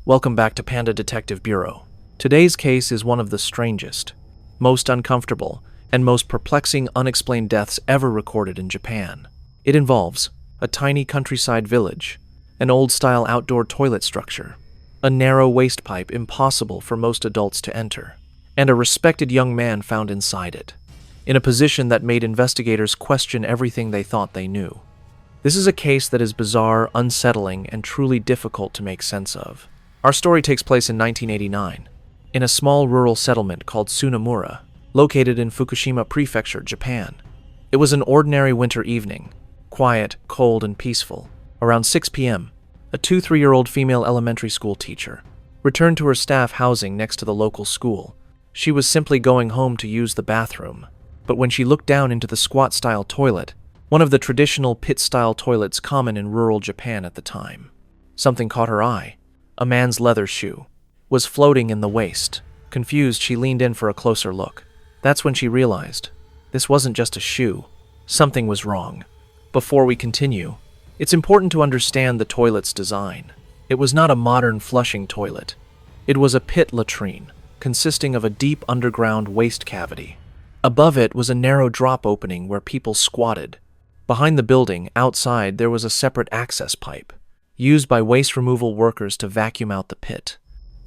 Welcome back to Panda Detective Bureau. Today's case is one of the strangest, most uncomfortable, and most perplexing unexplained deaths ever recorded in Japan. It involves a tiny countryside village, an old-style outdoor toilet structure, a narrow waste pipe impossible for most adults to enter, and a respected young man found inside it, in a position that made investigators question everything they thought they knew. This is a case that is bizarre, unsettling, and truly difficult to make sense of. Our story takes place in 1989, in a small rural settlement called Tsunemura, located in Fukushima Prefecture, Japan. It was an ordinary winter evening, quiet, cold, and peaceful. Around 6 p.m., a 2-3-year-old female elementary school teacher returned to her staff housing next to the local school. She was simply going home to use the bathroom, but when she looked down into the squat-style toilet, one of the traditional pit-style toilets common in rural Japan at the time, something caught her eye. A man's leather shoe was floating in the waste. Confused, she leaned in for a closer look. That's when she realized this wasn't just a shoe. Something was wrong. Before we continue, it's important to understand the toilet's design. It was not a modern flushing toilet. It was a pit latrine, consisting of a deep underground waste cavity. Above it was a narrow drop opening where people squatted. Behind the building, outside, there was a separate access pipe, used by waste removal workers to vacuum out the pit.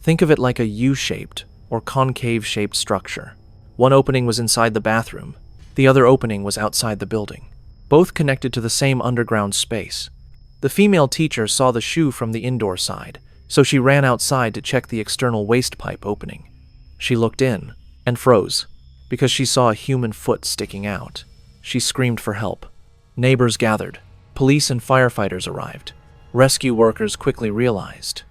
Think of it like a U-shaped or concave-shaped structure. One opening was inside the bathroom. The other opening was outside the building, both connected to the same underground space. The female teacher saw the shoe from the indoor side, so she ran outside to check the external waste pipe opening. She looked in and froze because she saw a human foot sticking out. She screamed for help. Neighbors gathered. Police and firefighters arrived. Rescue workers quickly realized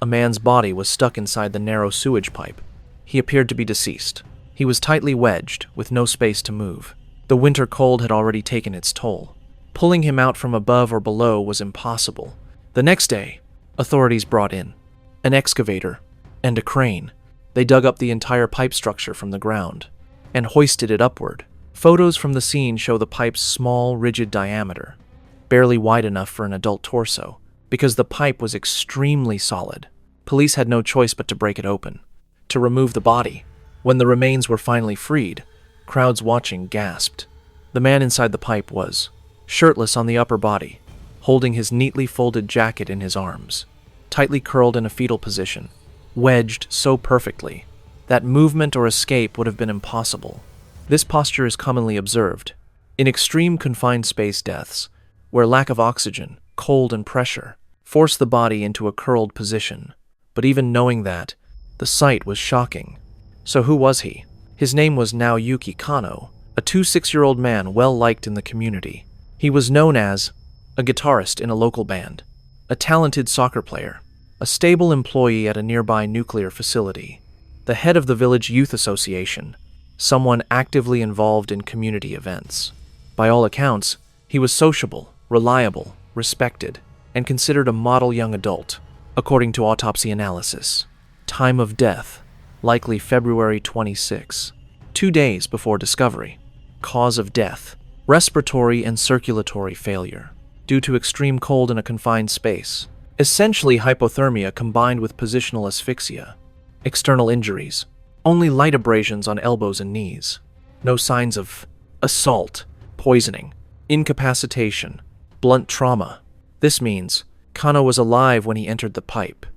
a man's body was stuck inside the narrow sewage pipe. He appeared to be deceased. He was tightly wedged, with no space to move. The winter cold had already taken its toll. Pulling him out from above or below was impossible. The next day, authorities brought in an excavator and a crane. They dug up the entire pipe structure from the ground and hoisted it upward. Photos from the scene show the pipe's small, rigid diameter, barely wide enough for an adult torso. Because the pipe was extremely solid, police had no choice but to break it open, to remove the body. When the remains were finally freed, crowds watching gasped. The man inside the pipe was shirtless on the upper body, holding his neatly folded jacket in his arms, tightly curled in a fetal position, wedged so perfectly that movement or escape would have been impossible. This posture is commonly observed in extreme confined space deaths, where lack of oxygen, cold, and pressure force the body into a curled position. But even knowing that, the sight was shocking. So who was he? His name was Naoyuki Kanno, a 26-year-old man well-liked in the community. He was known as a guitarist in a local band, a talented soccer player, a stable employee at a nearby nuclear facility, the head of the village youth association, someone actively involved in community events. By all accounts, he was sociable, reliable, respected, and considered a model young adult, according to autopsy analysis. Time of death, likely February 26, 2 days before discovery. Cause of death, respiratory and circulatory failure, due to extreme cold in a confined space, essentially hypothermia combined with positional asphyxia. External injuries, only light abrasions on elbows and knees. No signs of assault, poisoning, incapacitation, blunt trauma. This means Kanno was alive when he entered the pipe,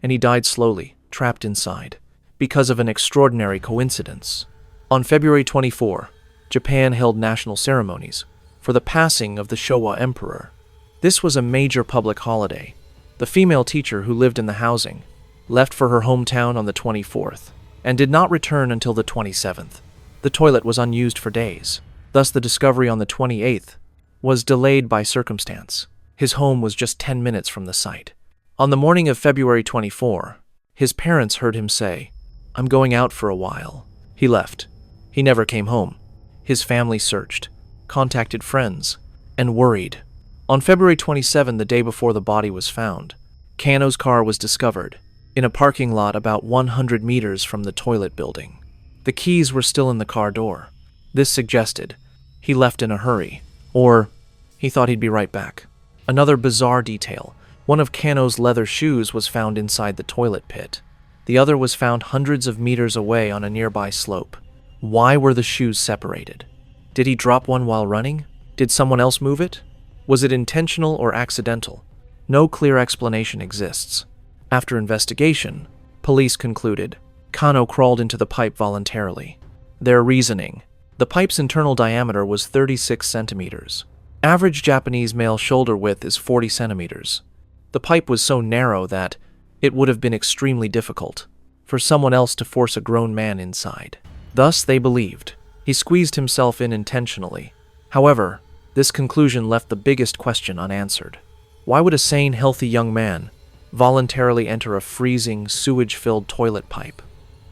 and he died slowly, trapped inside, because of an extraordinary coincidence. On February 24, Japan held national ceremonies for the passing of the Showa emperor. This was a major public holiday. The female teacher who lived in the housing left for her hometown on the 24th and did not return until the 27th. The toilet was unused for days. Thus, the discovery on the 28th was delayed by circumstance. His home was just 10 minutes from the site. On the morning of February 24, his parents heard him say, "I'm going out for a while." He left. He never came home. His family searched, contacted friends, and worried. On February 27, the day before the body was found, Kanno's car was discovered in a parking lot about 100 meters from the toilet building. The keys were still in the car door. This suggested he left in a hurry, or he thought he'd be right back. Another bizarre detail One of Kanno's leather shoes was found inside the toilet pit. The other was found hundreds of meters away on a nearby slope. Why were the shoes separated? Did he drop one while running? Did someone else move it? Was it intentional or accidental? No clear explanation exists. After investigation, police concluded Kanno crawled into the pipe voluntarily. Their reasoning: the pipe's internal diameter was 36 centimeters. Average Japanese male shoulder width is 40 centimeters. The pipe was so narrow that it would have been extremely difficult for someone else to force a grown man inside. Thus, they believed he squeezed himself in intentionally. However, this conclusion left the biggest question unanswered. Why would a sane, healthy young man voluntarily enter a freezing, sewage-filled toilet pipe?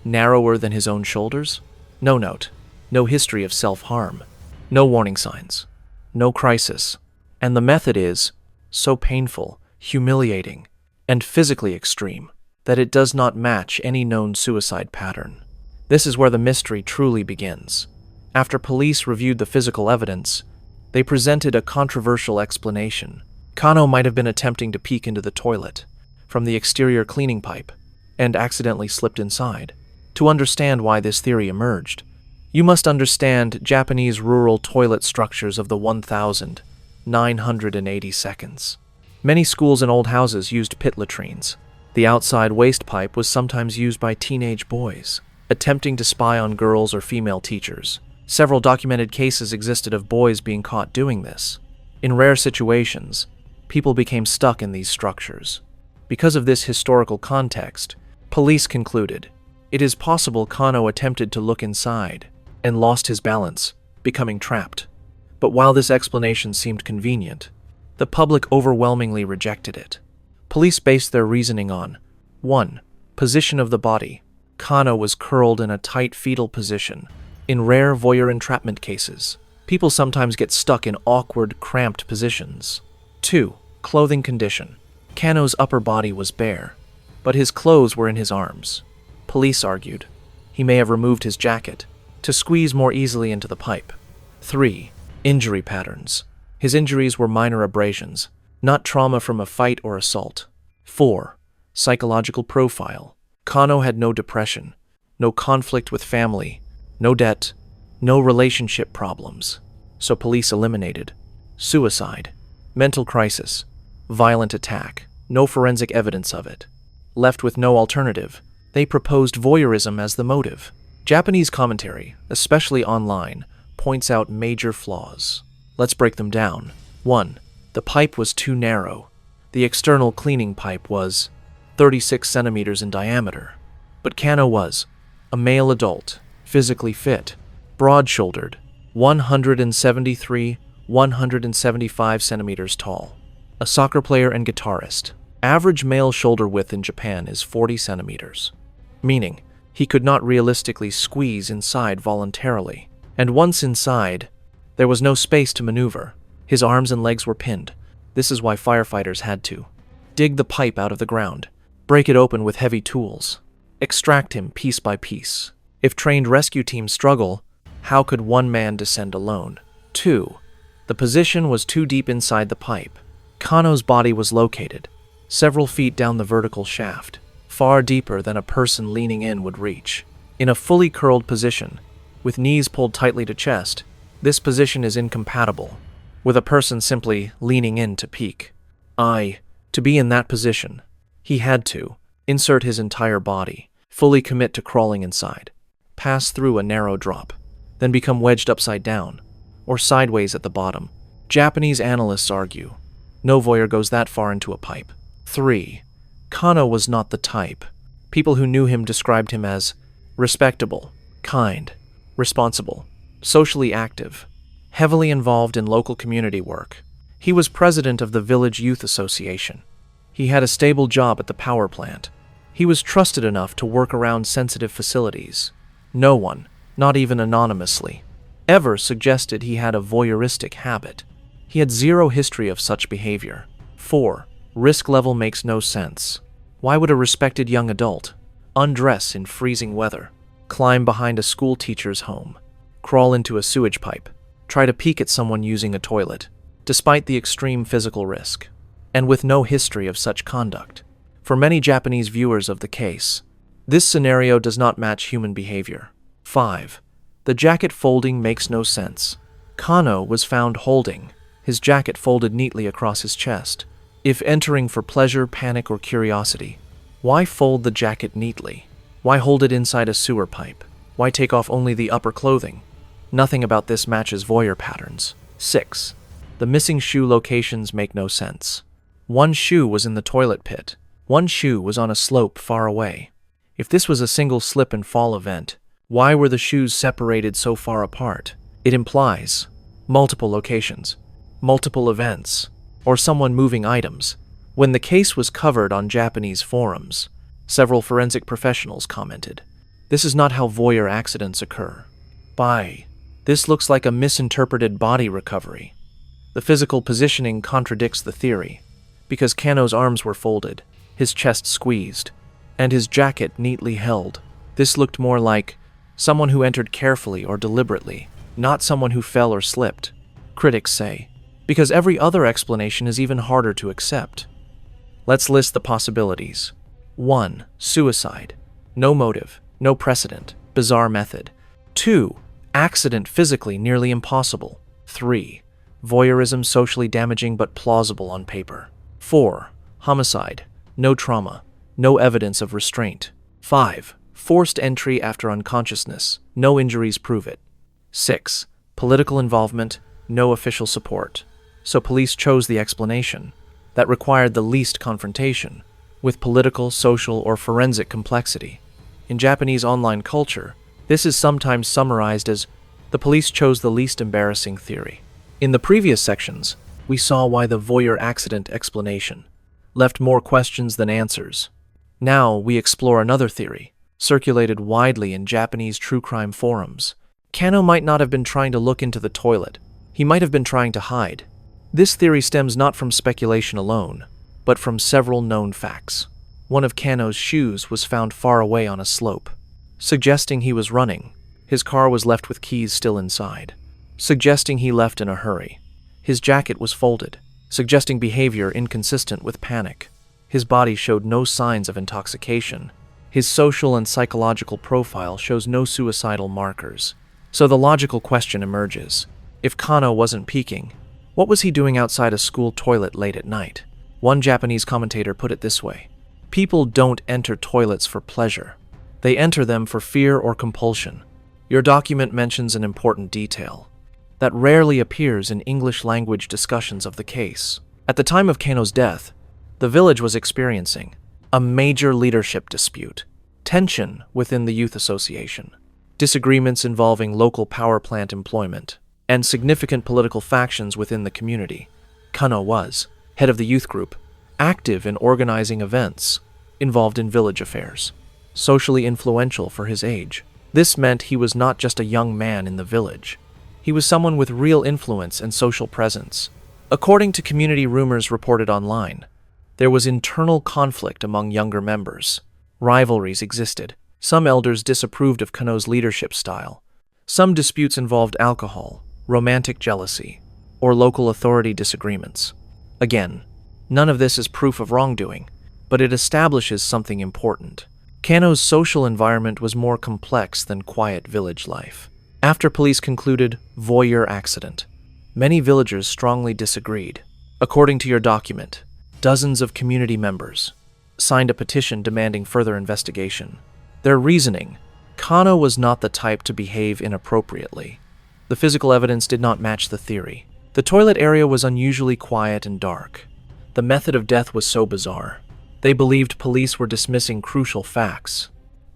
Narrower than his own shoulders? No note, no history of self-harm, no warning signs, no crisis. And the method is so painful, humiliating, and physically extreme that it does not match any known suicide pattern. This is where the mystery truly begins. After police reviewed the physical evidence, they presented a controversial explanation. Kanno might have been attempting to peek into the toilet from the exterior cleaning pipe and accidentally slipped inside. To understand why this theory emerged, you must understand Japanese rural toilet structures of the 1980 seconds. Many schools and old houses used pit latrines. The outside waste pipe was sometimes used by teenage boys attempting to spy on girls or female teachers. Several documented cases existed of boys being caught doing this. In rare situations, people became stuck in these structures. Because of this historical context, police concluded it is possible Kanno attempted to look inside and lost his balance, becoming trapped. But while this explanation seemed convenient, the public overwhelmingly rejected it. Police based their reasoning on 1. Position of the body. Kanno was curled in a tight fetal position. In rare voyeur entrapment cases, people sometimes get stuck in awkward, cramped positions. 2. Clothing condition. Kanno's upper body was bare, but his clothes were in his arms. Police argued he may have removed his jacket to squeeze more easily into the pipe. 3. Injury patterns. His injuries were minor abrasions, not trauma from a fight or assault. 4. Psychological profile. Kanno had no depression, no conflict with family, no debt, no relationship problems. So police eliminated suicide, mental crisis, violent attack, no forensic evidence of it. Left with no alternative, they proposed voyeurism as the motive. Japanese commentary, especially online, points out major flaws. Let's break them down. 1. The pipe was too narrow. The external cleaning pipe was 36 centimeters in diameter. But Kanno was a male adult, physically fit, broad-shouldered, 175 centimeters tall. A soccer player and guitarist. Average male shoulder width in Japan is 40 centimeters, meaning he could not realistically squeeze inside voluntarily. And once inside, there was no space to maneuver. His arms and legs were pinned. This is why firefighters had to dig the pipe out of the ground, break it open with heavy tools, extract him piece by piece. If trained rescue teams struggle, how could one man descend alone? 2. The position was too deep inside the pipe. Kanno's body was located several feet down the vertical shaft, far deeper than a person leaning in would reach. In a fully curled position, with knees pulled tightly to chest, this position is incompatible with a person simply leaning in to peek. To be in that position, he had to insert his entire body, fully commit to crawling inside, pass through a narrow drop, then become wedged upside down, or sideways at the bottom. Japanese analysts argue no voyeur goes that far into a pipe. 3. Kanno was not the type. People who knew him described him as respectable, kind, responsible, socially active, heavily involved in local community work. He was president of the village youth association. He had a stable job at the power plant. He was trusted enough to work around sensitive facilities. No one, not even anonymously, ever suggested he had a voyeuristic habit. He had zero history of such behavior. 4. Risk level makes no sense. Why would a respected young adult undress in freezing weather, climb behind a school teacher's home, crawl into a sewage pipe, try to peek at someone using a toilet, despite the extreme physical risk? and with no history of such conduct. For many Japanese viewers of the case, this scenario does not match human behavior. 5. The jacket folding makes no sense. Kanno was found holding his jacket folded neatly across his chest. If entering for pleasure, panic, or curiosity, why fold the jacket neatly? Why hold it inside a sewer pipe? Why take off only the upper clothing? Nothing about this matches voyeur patterns. 6. The missing shoe locations make no sense. One shoe was in the toilet pit. One shoe was on a slope far away. If this was a single slip and fall event, why were the shoes separated so far apart? It implies multiple locations, multiple events, or someone moving items. When the case was covered on Japanese forums, several forensic professionals commented, "This is not how voyeur accidents occur. This looks like a misinterpreted body recovery." The physical positioning contradicts the theory, because Kanno's arms were folded, his chest squeezed, and his jacket neatly held. This looked more like someone who entered carefully or deliberately, not someone who fell or slipped, critics say, because every other explanation is even harder to accept. Let's list the possibilities. 1. Suicide. No motive, no precedent, bizarre method. 2. Accident, physically nearly impossible. 3. Voyeurism, socially damaging but plausible on paper. 4. Homicide. No trauma, no evidence of restraint. 5. Forced entry after unconsciousness. No injuries prove it. 6. Political involvement. No official support. So police chose the explanation that required the least confrontation with political, social, or forensic complexity. In Japanese online culture, this is sometimes summarized as the police chose the least embarrassing theory. In the previous sections, we saw why the voyeur accident explanation left more questions than answers. Now we explore another theory, circulated widely in Japanese true crime forums. Kanno might not have been trying to look into the toilet. He might have been trying to hide. This theory stems not from speculation alone, but from several known facts. One of Kanno's shoes was found far away on a slope, suggesting he was running. His car was left with keys still inside, suggesting he left in a hurry. His jacket was folded, suggesting behavior inconsistent with panic. His body showed no signs of intoxication. His social and psychological profile shows no suicidal markers. So the logical question emerges. If Kanno wasn't peeking, what was he doing outside a school toilet late at night? One Japanese commentator put it this way: "People don't enter toilets for pleasure. They enter them for fear or compulsion." Your document mentions an important detail that rarely appears in English-language discussions of the case. At the time of Kanno's death, the village was experiencing a major leadership dispute, tension within the youth association, disagreements involving local power plant employment, and significant political factions within the community. Kanno was head of the youth group, active in organizing events, involved in village affairs, socially influential for his age. This meant he was not just a young man in the village. He was someone with real influence and social presence. According to community rumors reported online, there was internal conflict among younger members. Rivalries existed. Some elders disapproved of Kanno's leadership style. Some disputes involved alcohol, romantic jealousy, or local authority disagreements. Again, none of this is proof of wrongdoing, but it establishes something important. Kanno's social environment was more complex than quiet village life. After police concluded voyeur accident, many villagers strongly disagreed. According to your document, dozens of community members signed a petition demanding further investigation. Their reasoning: Kanno was not the type to behave inappropriately. The physical evidence did not match the theory. The toilet area was unusually quiet and dark. The method of death was so bizarre. They believed police were dismissing crucial facts.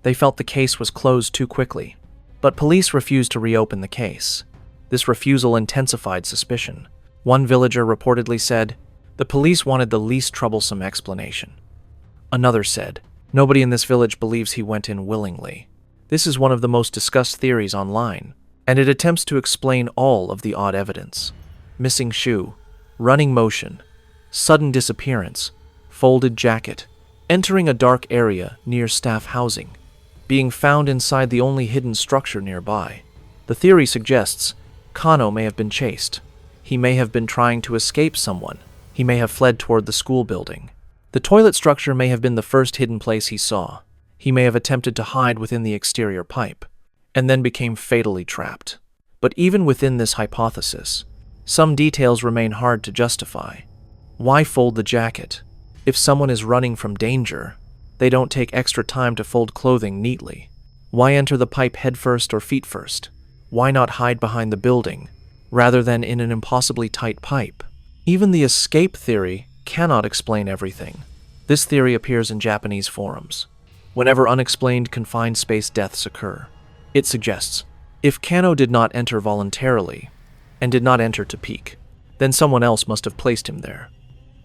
They felt the case was closed too quickly. But police refused to reopen the case. This refusal intensified suspicion. One villager reportedly said, "The police wanted the least troublesome explanation." Another said, "Nobody in this village believes he went in willingly." This is one of the most discussed theories online, and it attempts to explain all of the odd evidence. Missing shoe, running motion, sudden disappearance, folded jacket, entering a dark area near staff housing, being found inside the only hidden structure nearby. The theory suggests Kanno may have been chased. He may have been trying to escape someone. He may have fled toward the school building. The toilet structure may have been the first hidden place he saw. He may have attempted to hide within the exterior pipe, and then became fatally trapped. But even within this hypothesis, some details remain hard to justify. Why fold the jacket? If someone is running from danger, they don't take extra time to fold clothing neatly. Why enter the pipe headfirst or feet first? Why not hide behind the building, rather than in an impossibly tight pipe? Even the escape theory cannot explain everything. This theory appears in Japanese forums. Whenever unexplained confined space deaths occur, it suggests, if Kanno did not enter voluntarily, and did not enter to peek, then someone else must have placed him there.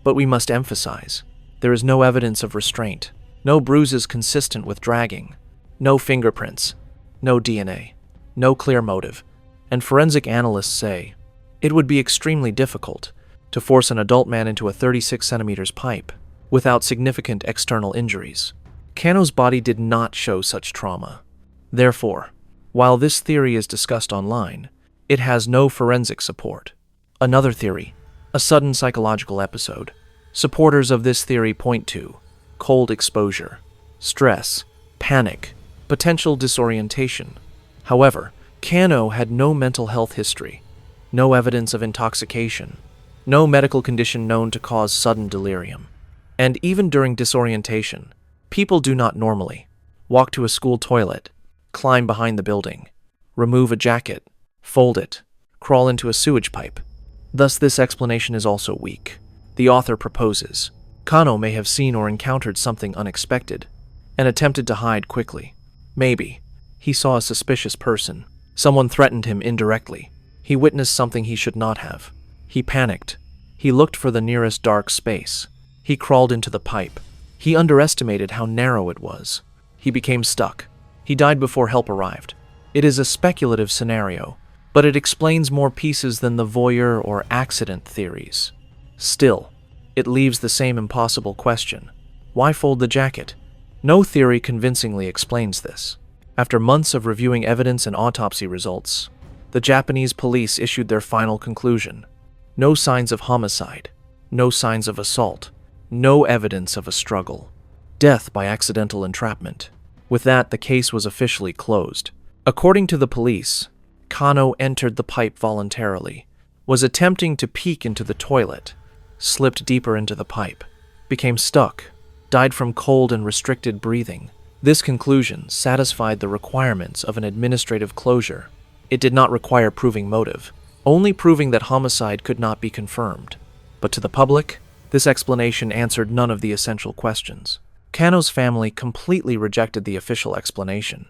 But we must emphasize, there is no evidence of restraint, no bruises consistent with dragging, no fingerprints, no DNA, no clear motive, and forensic analysts say, it would be extremely difficult to force an adult man into a 36 centimeters pipe without significant external injuries. Kanno's body did not show such trauma. Therefore, while this theory is discussed online, it has no forensic support. Another theory, a sudden psychological episode. Supporters of this theory point to cold exposure, stress, panic, potential disorientation. However, Kanno had no mental health history, no evidence of intoxication, no medical condition known to cause sudden delirium. And even during disorientation, people do not normally walk to a school toilet, climb behind the building, remove a jacket, fold it, crawl into a sewage pipe. Thus, this explanation is also weak. The author proposes Kanno may have seen or encountered something unexpected and attempted to hide quickly. Maybe he saw a suspicious person. Someone threatened him indirectly. He witnessed something he should not have. He panicked. He looked for the nearest dark space. He crawled into the pipe. He underestimated how narrow it was. He became stuck. He died before help arrived. It is a speculative scenario, but it explains more pieces than the voyeur or accident theories. Still, it leaves the same impossible question. Why fold the jacket? No theory convincingly explains this. After months of reviewing evidence and autopsy results, the Japanese police issued their final conclusion. No signs of homicide, no signs of assault, no evidence of a struggle. Death by accidental entrapment. With that, the case was officially closed. According to the police, Kanno entered the pipe voluntarily, was attempting to peek into the toilet, slipped deeper into the pipe, became stuck, died from cold and restricted breathing. This conclusion satisfied the requirements of an administrative closure. It did not require proving motive, only proving that homicide could not be confirmed. But to the public, this explanation answered none of the essential questions. Kanno's family completely rejected the official explanation.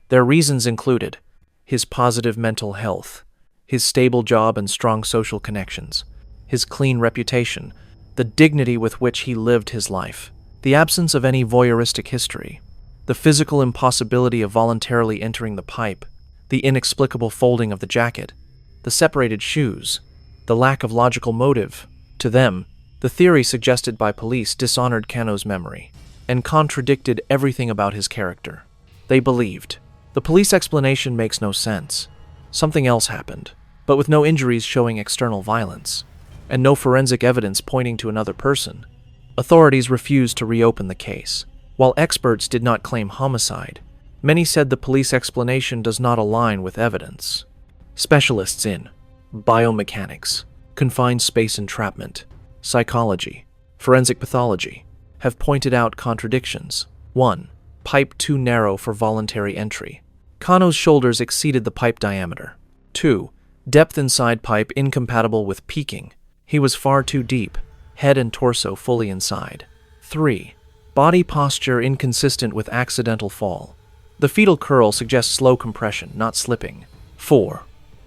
Their reasons included his positive mental health, his stable job and strong social connections, his clean reputation, the dignity with which he lived his life, the absence of any voyeuristic history, the physical impossibility of voluntarily entering the pipe, the inexplicable folding of the jacket, the separated shoes, the lack of logical motive. To them, the theory suggested by police dishonored Kanno's memory and contradicted everything about his character. They believed the police explanation makes no sense. Something else happened, but with no injuries showing external violence, and no forensic evidence pointing to another person. Authorities refused to reopen the case. While experts did not claim homicide, many said the police explanation does not align with evidence. Specialists in biomechanics, confined space entrapment, psychology, forensic pathology have pointed out contradictions. 1. Pipe too narrow for voluntary entry. Kanno's shoulders exceeded the pipe diameter. 2. Depth inside pipe incompatible with peeking. He was far too deep, head and torso fully inside. 3. Body posture inconsistent with accidental fall. The fetal curl suggests slow compression, not slipping. 4.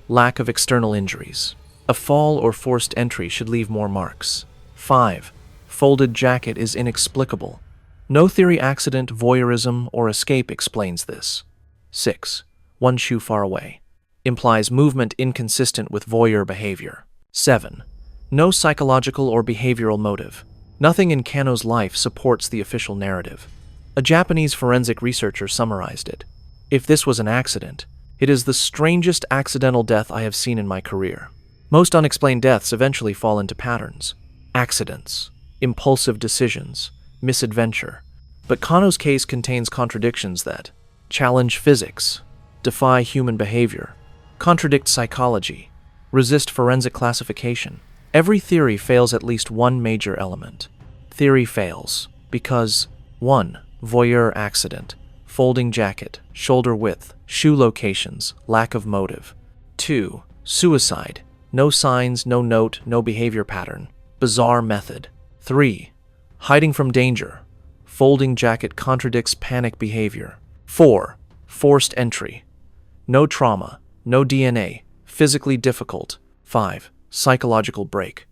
Lack of external injuries. A fall or forced entry should leave more marks. 5. Folded jacket is inexplicable. No theory accident, voyeurism, or escape explains this. 6. One shoe far away. Implies movement inconsistent with voyeur behavior. 7. No psychological or behavioral motive. Nothing in Kanno's life supports the official narrative. A Japanese forensic researcher summarized it. If this was an accident, it is the strangest accidental death I have seen in my career. Most unexplained deaths eventually fall into patterns. accidents, impulsive decisions, misadventure. But Kanno's case contains contradictions that challenge physics, defy human behavior, contradict psychology, resist forensic classification. Every theory fails at least one major element. Theory fails because 1. Voyeur accident, folding jacket, shoulder width, shoe locations, lack of motive. 2. Suicide, no signs, no note, no behavior pattern, bizarre method. 3. Hiding from danger, folding jacket contradicts panic behavior. 4. Forced entry, no trauma, no DNA, physically difficult. 5. Psychological break,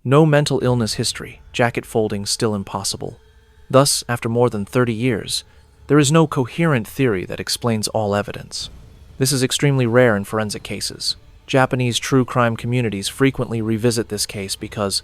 no mental illness history, jacket folding still impossible. Thus, after more than 30 years, there is no coherent theory that explains all evidence. This is extremely rare in forensic cases. Japanese true crime communities frequently revisit this case because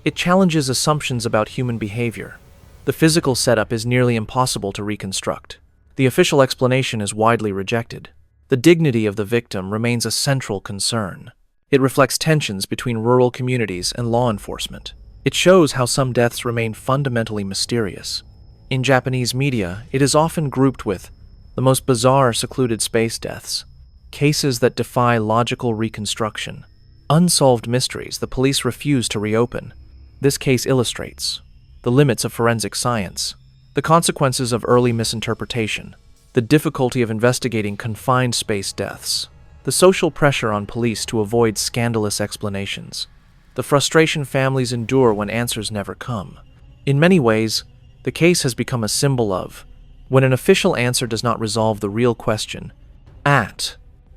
it challenges assumptions about human behavior. The physical setup is nearly impossible to reconstruct. The official explanation is widely rejected. The dignity of the victim remains a central concern. It reflects tensions between rural communities and law enforcement. It shows how some deaths remain fundamentally mysterious. In Japanese media, it is often grouped with the most bizarre secluded space deaths, cases that defy logical reconstruction, unsolved mysteries the police refuse to reopen. This case illustrates the limits of forensic science, the consequences of early misinterpretation, the difficulty of investigating confined space deaths, the social pressure on police to avoid scandalous explanations, the frustration families endure when answers never come. In many ways, the case has become a symbol of when an official answer does not resolve the real question.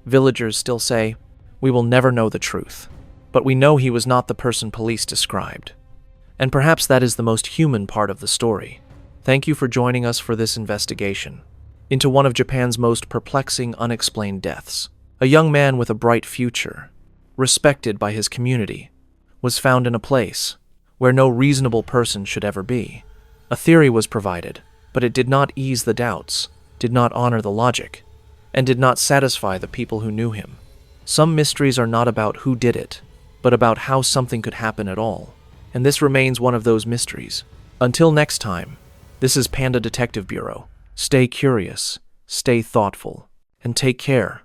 Villagers still say, "We will never know the truth, but we know he was not the person police described." And perhaps that is the most human part of the story. Thank you for joining us for this investigation into one of Japan's most perplexing unexplained deaths. A young man with a bright future, respected by his community, was found in a place where no reasonable person should ever be. A theory was provided, but it did not ease the doubts, did not honor the logic, and did not satisfy the people who knew him. Some mysteries are not about who did it, but about how something could happen at all. And this remains one of those mysteries. Until next time, this is Panda Detective Bureau. Stay curious, stay thoughtful, and take care.